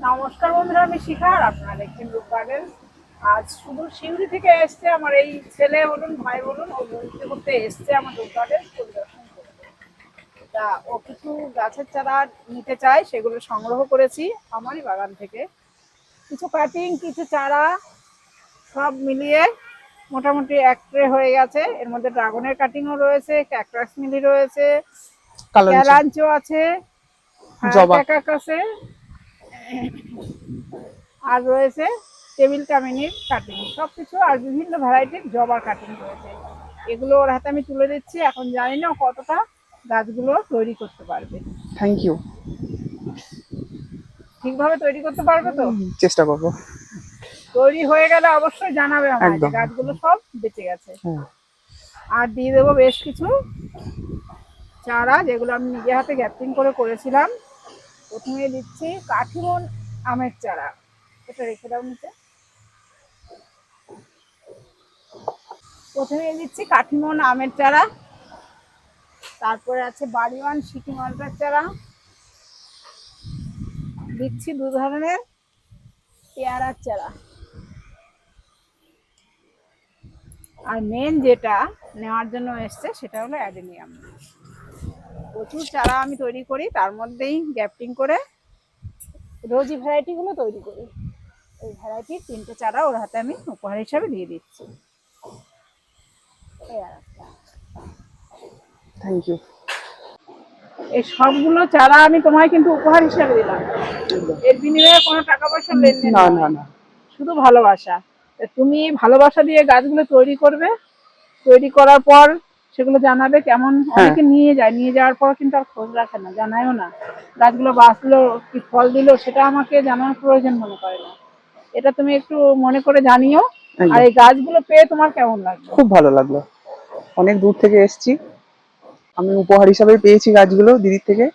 নমস্কার বন্ধুরা, আমি শিখা আর আপনারা দেখছেন রূপ গার্ডেন। আজ শুধু সিউড়ি থেকে এসছে আমার এই ছেলে বলুন ভাই বলুন, ও ঘুরতে ঘুরতে এসছে আমার রূপ গার্ডেন পরিদর্শন করতে। তা ও কিছু গাছের চারা নিতে চায়, সেগুলো সংগ্রহ করেছি আমারই বাগান থেকে। কিছু কাটিং, কিছু চারা সব মিলিয়ে মোটামুটি এক ট্রে হয়ে গেছে। এর মধ্যে ড্রাগনের কাটিংও রয়েছে, ক্যাকটাস মিলি রয়েছে, ক্যালাঞ্চো আছে, জবা ক্যাকাক আছে, আর রয়েছে টেবিল কামিনীর কাটিং, সবকিছু আর বিভিন্ন ভ্যারাইটির জবার কাটিং রয়েছে। এগুলো ওর হাতে আমি তুলে দিচ্ছি। এখন জানি না ও কতটা গাছগুলো তৈরি করতে পারবে। Thank you. ঠিকভাবে তৈরি করতে পারবে তো? চেষ্টা করবো। তৈরি হয়ে গেলে অবশ্যই জানাবে আমায় যে একদম। গাছগুলো সব বেঁচে গেছে। হ্যাঁ। আর দিয়ে দেবো বেশ কিছু চারা, যেগুলো আমি নিজে হাতে গ্যাপটিং করে করেছিলাম। প্রথমে দিচ্ছি কাঠিমন আমের চারা, এটা রেখে দাও নিচে। প্রথমে দিচ্ছি কাঠিমন আমের চারা, তারপরে আছে বাড়িওয়ান সিকি মালটার চারা, দিচ্ছি দু ধরনের পেয়ারার চারা, আর মেন যেটা নেওয়ার জন্য এসছে সেটা হলো অ্যাডেনিয়াম। প্রচুর চারা আমি তৈরি করি, তার মধ্যেই গ্যাপটিং করে রোজি ভ্যারাইটিগুলো তৈরি করি। এই ভ্যারাইটির 3টে চারা ওর হাতে আমি উপহার হিসাবে দিয়ে দিচ্ছি। Thank you. এই সবগুলো চারা আমি তোমায় কিন্তু উপহার হিসাবে দিলাম, এর বিনিময়ে কোনো টাকা পয়সা লেনদেন না নয়, না না, শুধু ভালোবাসা। তুমি ভালোবাসা দিয়ে গাছগুলো তৈরি করবে, তৈরি করার পর সেগুলো জানাবে কেমন। অনেকে নিয়ে যায়, নিয়ে যাওয়ার পর কিন্তু আর খোঁজ রাখে না, জানায়ও না গাছগুলো বাঁচলো কি ফল দিল, সেটা আমাকে জানানোর প্রয়োজন মনে করে না। এটা তুমি একটু মনে করে জানিও। আর এই গাছগুলো পেয়ে তোমার কেমন লাগলো? খুব ভালো লাগলো। অনেক দূর থেকে এসেছি, আমি উপহার হিসাবে পেয়েছি গাছগুলো দিদির থেকে।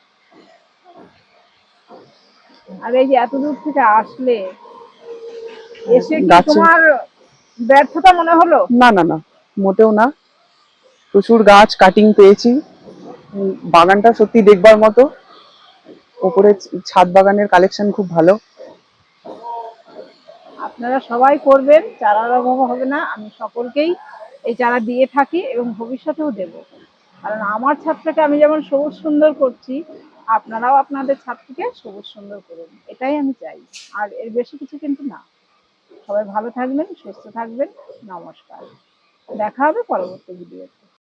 আর এই যে এত দূর থেকে আসলে, এসে কি গাছে তোমার ব্যর্থতা মনে হলো? না না না, মোটেও না। প্রচুর গাছ কাটিং পেয়েছি। বাগানটা সত্যি দেখবার মতো। ওপরে ছাদ বাগানের কালেকশন খুব ভালো। আপনারা সবাই করবেন, চারার অভাব হবে না। আমি সকলকেই এই চারা দিয়ে থাকি এবং ভবিষ্যতেও দেব। কারণ আমার ছাদটাকে আমি যেমন সবুজ সুন্দর করছি, আপনারাও আপনাদের ছাদটিকে সবুজ সুন্দর করুন, এটাই আমি চাই। আর এর বেশি কিছু কিন্তু না। সবাই ভালো থাকবেন, সুস্থ থাকবেন। নমস্কার, দেখা হবে পরবর্তী ভিডিওতে।